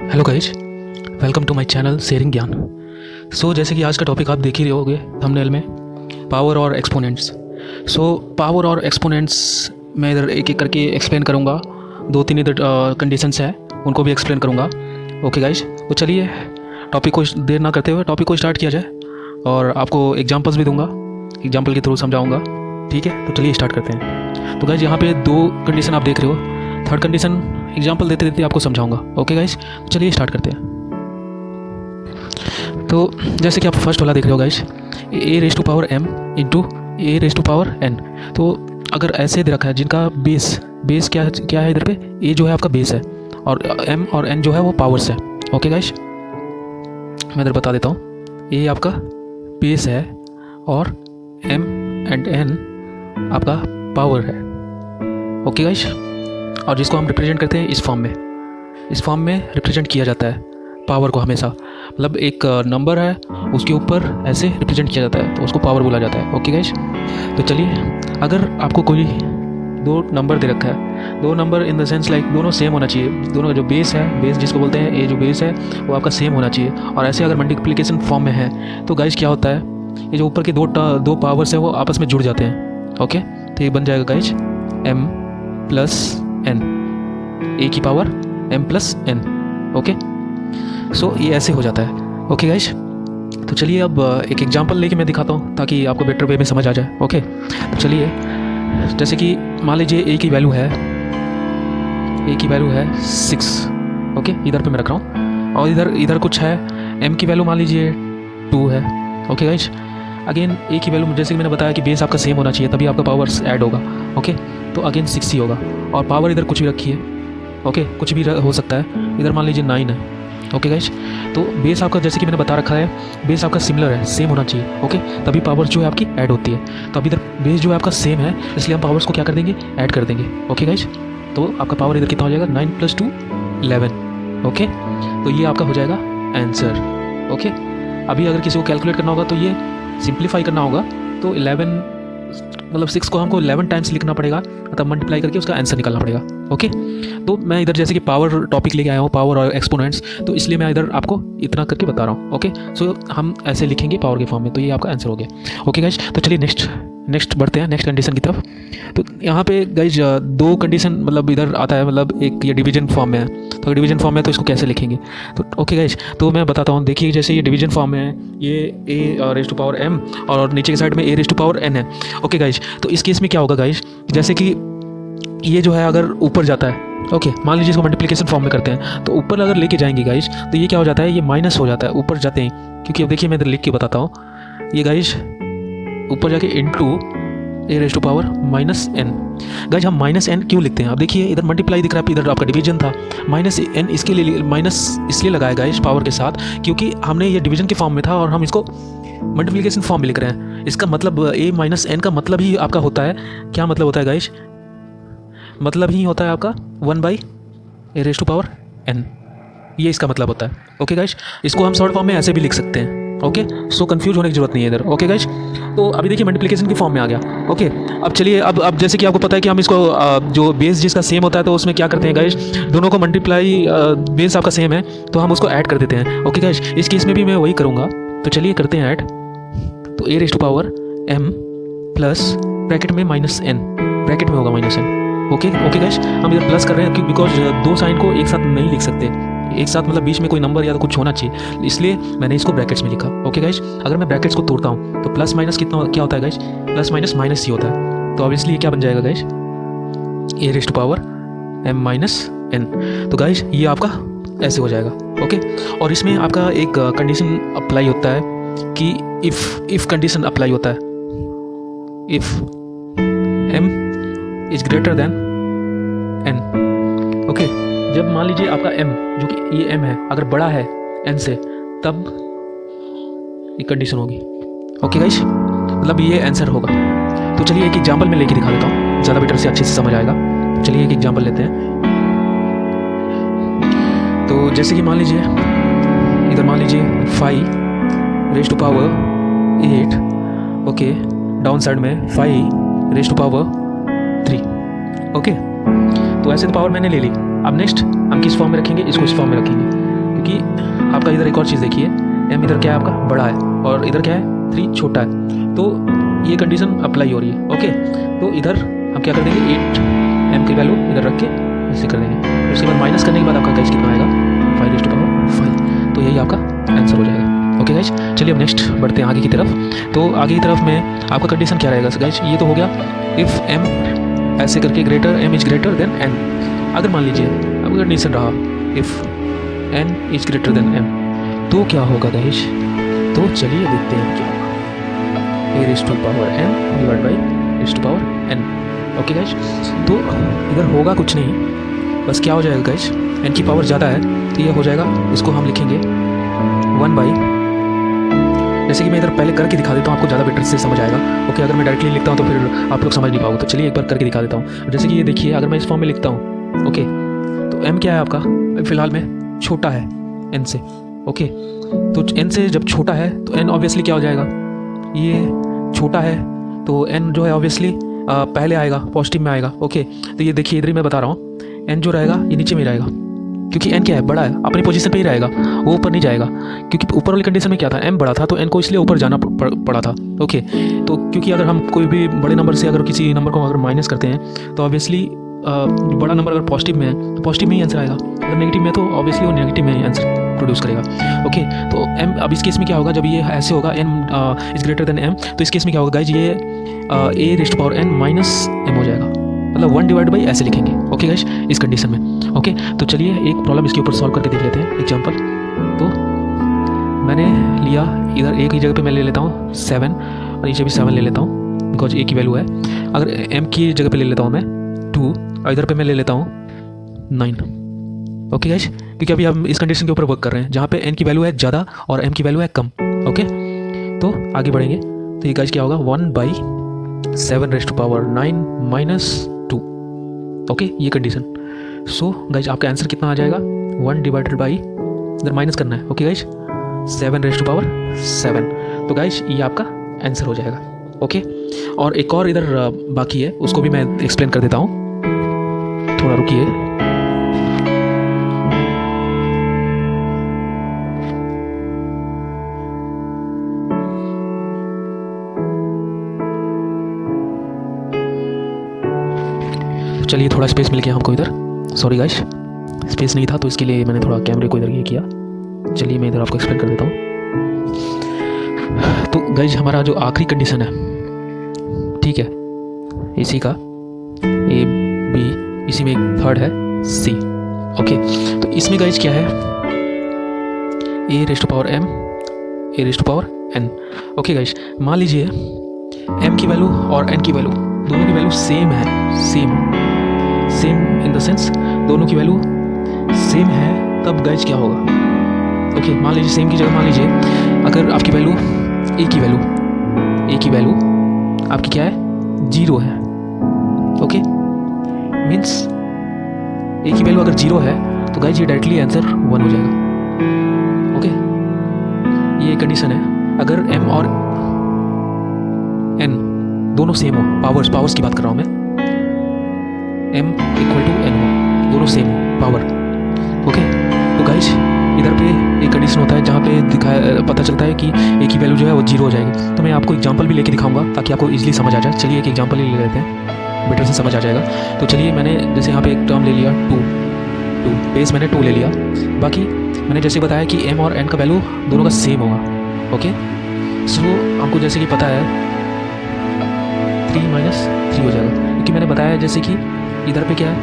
Hello guys, welcome to my channel Sharing Gyan. जैसे कि आज का टॉपिक आप देख ही रहे होगे थंबनेल में, पावर और एक्सपोनेंट्स। पावर और एक्सपोनेंट्स मैं इधर एक एक करके एक्सप्लेन करूँगा। 2-3 इधर कंडीशंस है, उनको भी एक्सप्लेन करूँगा। ओके गाइज, तो चलिए टॉपिक को देर ना करते हुए टॉपिक को स्टार्ट किया जाए, और आपको एग्जांपल्स भी दूंगा, एग्जांपल के थ्रू समझाऊंगा। ठीक है, तो चलिए स्टार्ट करते हैं। तो गाइज यहाँ पे 2 कंडीशन आप देख रहे हो, थर्ड कंडीशन एग्जांपल देते देते आपको समझाऊंगा। ओके गाइज, तो चलिए स्टार्ट करते हैं। तो जैसे कि आप फर्स्ट वाला देख रहे हो गाइज, a⁻m इंटू a⁻n। तो अगर ऐसे दे रखा है जिनका बेस क्या है इधर पे, a जो है आपका बेस है, और m और n जो है वो पावर्स है। ओके गाइज, मैं इधर बता देता हूँ, a आपका बेस है और m एंड n आपका पावर है। ओके गाइज, और जिसको हम रिप्रेजेंट करते हैं इस फॉर्म में रिप्रेजेंट किया जाता है पावर को हमेशा। मतलब एक नंबर है, उसके ऊपर ऐसे रिप्रेजेंट किया जाता है, तो उसको पावर बोला जाता है। ओके गाइज, तो चलिए, अगर आपको कोई 2 नंबर दे रखा है, 2 number in the sense like दोनों सेम होना चाहिए, दोनों का जो बेस है, बेस जिसको बोलते हैं, ये जो बेस है वो आपका सेम होना चाहिए। और ऐसे अगर मल्टीप्लिकेशन फॉर्म में है तो गाइज क्या होता है, ये जो ऊपर के दो पावर्स हैं वो आपस में जुड़ जाते हैं। ओके, तो ये बन जाएगा गाइज m + n, a की पावर m + n। ओके, ये ऐसे हो जाता है। ओके गाइज, तो चलिए अब एक एग्जांपल लेके मैं दिखाता हूँ ताकि आपको बेटर वे में समझ आ जाए। ओके, तो चलिए, जैसे कि मान लीजिए a की वैल्यू है 6। ओके, इधर पे मैं रख रहा हूँ, और इधर कुछ है, m की वैल्यू मान लीजिए 2 है। ओके गाइज, अगेन a की वैल्यू, जैसे कि मैंने बताया कि बेस आपका सेम होना चाहिए, तभी आपका पावर्स ऐड होगा। ओके, तो अगेन 6 ही होगा, और पावर इधर कुछ भी रखी है। ओके, कुछ भी हो सकता है, इधर मान लीजिए 9 है। ओके गाइज, तो बेस आपका जैसे कि मैंने बता रखा है, बेस आपका सिमिलर है, सेम होना चाहिए। ओके, तभी पावर्स जो है आपकी ऐड होती है। तो अभी इधर बेस जो है आपका सेम है, इसलिए हम पावर्स को क्या कर देंगे, ऐड कर देंगे। ओके गाइज, तो आपका पावर इधर कितना हो जाएगा, 9 + 2 11। ओके, तो ये आपका हो जाएगा आंसर। ओके, अभी अगर किसी को कैलकुलेट करना होगा तो ये सिंप्लीफाई करना होगा, तो 11 मतलब 6 को हमको 11 टाइम्स लिखना पड़ेगा, मतलब मल्टीप्लाई करके उसका आंसर निकालना पड़ेगा। ओके, तो मैं इधर जैसे कि पावर टॉपिक लेके आया हूँ, पावर और एक्सपोनेंट्स, तो इसलिए मैं इधर आपको इतना करके बता रहा हूँ। ओके, हम ऐसे लिखेंगे पावर के फॉर्म में, तो ये आपका आंसर हो गया। ओके गाइज, तो चलिए नेक्स्ट बढ़ते हैं, नेक्स्ट कंडीशन की तरफ। तो यहाँ पे गाइज 2 कंडीशन मतलब इधर आता है, मतलब एक ये डिवीजन फॉर्म में है, तो डिवीजन फॉर्म में तो इसको कैसे लिखेंगे। तो ओके गाइज, तो मैं बताता हूँ। देखिए, जैसे ये डिवीजन फॉर्म में है, ये a⁻m और नीचे की साइड में a⁻n है। ओके गाइज, तो इस केस में क्या होगा गाइज, जैसे कि ये जो है अगर ऊपर जाता है, ओके, मान लीजिए इसको मल्टीप्लिकेशन फॉर्म में करते हैं, तो ऊपर अगर लेके जाएंगे गाइज, तो ये क्या हो जाता है, ये माइनस हो जाता है ऊपर जाते ही। क्योंकि अब देखिए, मैं इधर लिख के बताता हूँ, ये गाइज ऊपर जाके इंटू a⁻n। गाइज हम -n क्यों लिखते हैं, अब देखिए इधर मल्टीप्लाई दिख रहा है, इधर आपका डिवीजन था, -n इसके लिए माइनस इसलिए लगाया गाइज पावर के साथ, क्योंकि हमने ये डिवीजन के फॉर्म में था और हम इसको मल्टीप्लिकेशन फॉर्म में लिख रहे हैं। इसका मतलब a-n का मतलब ही आपका होता है, क्या मतलब होता है गाइज, मतलब ही होता है आपका 1/a⁻n, ये इसका मतलब होता है। ओके गाइज, इसको हम शॉर्ट फॉर्म में ऐसे भी लिख सकते हैं। ओके, कंफ्यूज होने की जरूरत नहीं है इधर। ओके गाइज, तो अभी देखिए मल्टीप्लिकेशन की फॉर्म में आ गया। ओके, अब चलिए, अब जैसे कि आपको पता है कि हम इसको जो बेस जिसका सेम होता है, तो उसमें क्या करते हैं गाइज, दोनों को मल्टीप्लाई, बेस आपका सेम है तो हम उसको ऐड कर देते हैं। ओके गाइज, इस केस में भी मैं वही करूँगा, तो चलिए करते हैं ऐड। तो a⁻m प्लस ब्रैकेट में -n, ब्रैकेट में होगा -n। ओके गाइज, हम इधर प्लस कर रहे हैं बिकॉज 2 साइन को एक साथ नहीं लिख सकते, एक साथ मतलब बीच में कोई नंबर या तो कुछ होना चाहिए, इसलिए मैंने इसको ब्रैकेट्स में लिखा। ओके गाइज, अगर मैं ब्रैकेट्स को तोड़ता हूँ तो प्लस माइनस क्या होता है गाइज, प्लस माइनस माइनस ही होता है, तो ऑब्वियसली ये क्या बन जाएगा गाइज, a⁻m-n। तो गाइज ये आपका ऐसे हो जाएगा। ओके, और इसमें आपका एक कंडीशन अप्लाई होता है कि इफ़ कंडीशन अप्लाई होता है, if m is greater than n। Okay, जब मान लीजिए आपका m, जो कि ये m है, अगर बड़ा है n से, तब ये कंडीशन होगी। ओके गाइस, मतलब ये आंसर होगा। तो चलिए एक एग्जांपल में लेके दिखा देता हूँ, ज़्यादा बेटर से अच्छे से समझ आएगा। तो चलिए एक एग्जांपल लेते हैं। तो जैसे कि मान लीजिए इधर मान लीजिए 5⁸। ओके, डाउन साइड में 5⁻3। ओके, तो ऐसे तो पावर मैंने ले ली। अब नेक्स्ट हम किस फॉर्म में रखेंगे, इसको इस फॉर्म में रखेंगे, क्योंकि आपका इधर एक और चीज़ देखिए, m इधर क्या है आपका बड़ा है और इधर क्या है 3 छोटा है, तो ये कंडीशन अप्लाई हो रही है। ओके, तो इधर हम क्या कर देंगे 8m की वैल्यू इधर रख के ऐसे कर देंगे, उसके बाद माइनस करने के बाद आपका गाइस कितना आएगा 5⁵, तो यही आपका आंसर हो जाएगा। ओके गाइज, चलिए अब नेक्स्ट बढ़ते हैं आगे की तरफ। तो आगे की तरफ में आपका कंडीशन क्या रहेगा गाइज, ये तो हो गया इफ़ m ऐसे करके greater m is greater than n। अगर मान लीजिए अब कंडीशन रहा if n is greater than m, तो क्या होगा गाइज, तो चलिए देखते हैं क्या होगा, a raise to power m divide by raise to power n। Okay guys, तो इधर होगा कुछ नहीं, बस क्या हो जाएगा गाइज, n की पावर ज़्यादा है तो ये हो जाएगा, इसको हम लिखेंगे 1 बाई, जैसे कि मैं इधर पहले करके दिखा देता हूँ, आपको ज़्यादा बेटर से समझ आएगा। ओके, अगर मैं डायरेक्टली लिखता हूँ तो फिर आप लोग समझ नहीं पाओगे, तो चलिए एक बार करके दिखा देता हूँ। जैसे कि ये देखिए, अगर मैं इस फॉर्म में लिखता हूँ, ओके, तो m क्या है आपका फिलहाल में छोटा है n से। ओके, तो n से जब छोटा है तो n ऑब्वियसली क्या हो जाएगा, ये छोटा है तो n जो है ऑब्वियसली पहले आएगा, पॉजिटिव में आएगा। ओके, तो ये देखिए इधर ही मैं बता रहा हूँ, n जो रहेगा ये नीचे में रहेगा, क्योंकि n क्या है बड़ा है, अपनी पोजीशन पे ही रहेगा, वो ऊपर नहीं जाएगा, क्योंकि ऊपर वाली कंडीशन में क्या था m बड़ा था तो n को इसलिए ऊपर जाना पड़ा था। ओके, तो क्योंकि अगर हम कोई भी बड़े नंबर से अगर किसी नंबर को अगर माइनस करते हैं तो ऑब्वियसली बड़ा नंबर अगर पॉजिटिव में है तो पॉजिटिव में ही आंसर आएगा, अगर नेगेटिव में है तो ऑब्वियसली वो नेगेटिव में ही आंसर प्रोड्यूस करेगा। ओके, तो m अब इस केस में क्या होगा, जब ये ऐसे होगा n is greater than m, तो इस केस में क्या होगा गाइज, ये a raise to power n minus m हो जाएगा, मतलब 1 डिवाइड बाई ऐसे लिखेंगे। ओके गाइस, इस कंडीशन में। ओके, तो चलिए एक प्रॉब्लम इसके ऊपर सॉल्व करके देख लेते हैं, एग्जांपल। तो मैंने लिया इधर a की जगह पे मैं ले लेता हूँ 7 और नीचे भी 7 ले लेता हूँ, बिकॉज a की वैल्यू है। अगर m की जगह पे ले लेता हूँ मैं 2 और इधर पे मैं ले लेता हूँ 9। ओके गाइस, क्योंकि अभी हम इस कंडीशन के ऊपर वर्क कर रहे हैं जहाँ पे n की वैल्यू है ज़्यादा और m की वैल्यू है कम। ओके, तो आगे बढ़ेंगे, तो ये गाइस क्या होगा 1/7 raise to power 9 minus 2। Okay, ये कंडीशन। सो गाइज आपका आंसर कितना आ जाएगा, 1 डिवाइडेड बाई, इधर माइनस करना है। Okay guys, 7 raise to power 7, तो गाइज ये आपका आंसर हो जाएगा। ओके, और एक और इधर बाकी है, उसको भी मैं एक्सप्लेन कर देता हूँ, थोड़ा रुकिए। चलिए थोड़ा स्पेस मिल गया हमको इधर, सॉरी गाइस स्पेस नहीं था तो इसके लिए मैंने थोड़ा कैमरे को इधर ये किया। चलिए मैं इधर आपको एक्सप्लेन कर देता हूँ। तो गाइस हमारा जो आखिरी कंडीशन है, ठीक है, इसी का ए बी, इसी में एक थर्ड है सी। ओके, तो इसमें गाइस क्या है, a raise to power m, a raise to power n। Okay guys, मान लीजिए m की वैल्यू और n की वैल्यू दोनों की वैल्यू सेम है, सेम इन द सेंस दोनों की वैल्यू सेम है, तब गाइज क्या होगा। ओके, मान लीजिए सेम की जगह मान लीजिए अगर आपकी वैल्यू ए की वैल्यू आपकी क्या है 0 है। ओके, मीन्स ए की वैल्यू अगर 0 है तो गाइज ये डायरेक्टली आंसर 1 हो जाएगा। ओके, ये कंडीशन है अगर m और n दोनों सेम हो, पावर्स की बात कर रहा हूँ मैं, m इक्वल टू n हो, दोनों सेम हो पावर। ओके, तो गाइज इधर पे एक कंडीशन होता है जहाँ पे पता चलता है कि a की वैल्यू जो है वो 0 हो जाएगी। तो मैं आपको एग्जांपल भी लेके दिखाऊंगा ताकि आपको इजीली समझ आ जाए। चलिए एक एग्जांपल ही ले लेते हैं, बेटर से समझ आ जाएगा। तो चलिए मैंने जैसे यहाँ पे एक टर्म ले लिया 2 बेस मैंने 2 ले लिया, बाकी मैंने जैसे बताया कि m और n का वैल्यू दोनों का सेम होगा। ओके, सो हमको जैसे कि पता है 3 माइनस 3 हो जाएगा, क्योंकि मैंने बताया जैसे कि इधर पे क्या है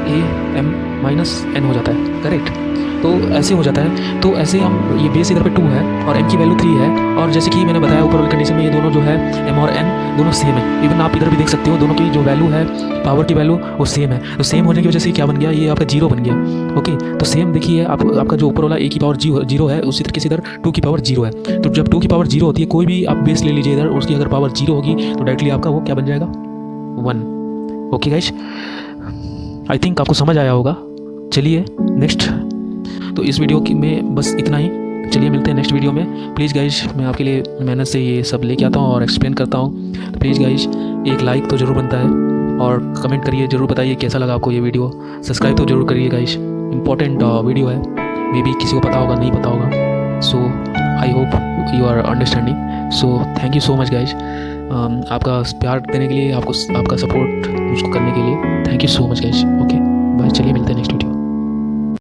a m माइनस n हो जाता है, करेक्ट। तो ऐसे हो जाता है, तो ऐसे हम ये बेस इधर पे 2 है और m की वैल्यू 3 है, और जैसे कि मैंने बताया ऊपर वाली कंडीशन में ये दोनों जो है m और n दोनों सेम है। इवन आप इधर भी देख सकते हो दोनों की जो वैल्यू है, पावर की वैल्यू वो सेम है। तो सेम होने की वजह से क्या बन गया, ये आपका 0 बन गया। ओके, तो सेम देखिए आपका जो ऊपर वाला a की पावर 0 है, उसी तरीके से इधर 2 की पावर 0 है। तो जब 2 की पावर 0 होती है, कोई भी आप बेस ले लीजिए इधर, उसकी अगर पावर 0 होगी तो डायरेक्टली आपका वो क्या बन जाएगा 1। ओके गाइस, आई थिंक आपको समझ आया होगा। चलिए नेक्स्ट, तो इस वीडियो की में बस इतना ही। चलिए मिलते हैं नेक्स्ट वीडियो में। प्लीज़ गाइज मैं आपके लिए मेहनत से ये सब लेके आता हूँ और एक्सप्लेन करता हूँ, तो प्लीज़ गाइज एक लाइक तो ज़रूर बनता है। और कमेंट करिए, ज़रूर बताइए कैसा लगा आपको ये वीडियो। सब्सक्राइब तो जरूर करिए गाइस, इंपॉर्टेंट वीडियो है, मे बी किसी को पता होगा नहीं पता होगा। So I hope you are understanding. So thank you so much guys, आपका प्यार देने के लिए, आपका सपोर्ट मुझको करने के लिए thank you so much guys. Okay bye, चलिए मिलते हैं नेक्स्ट वीडियो।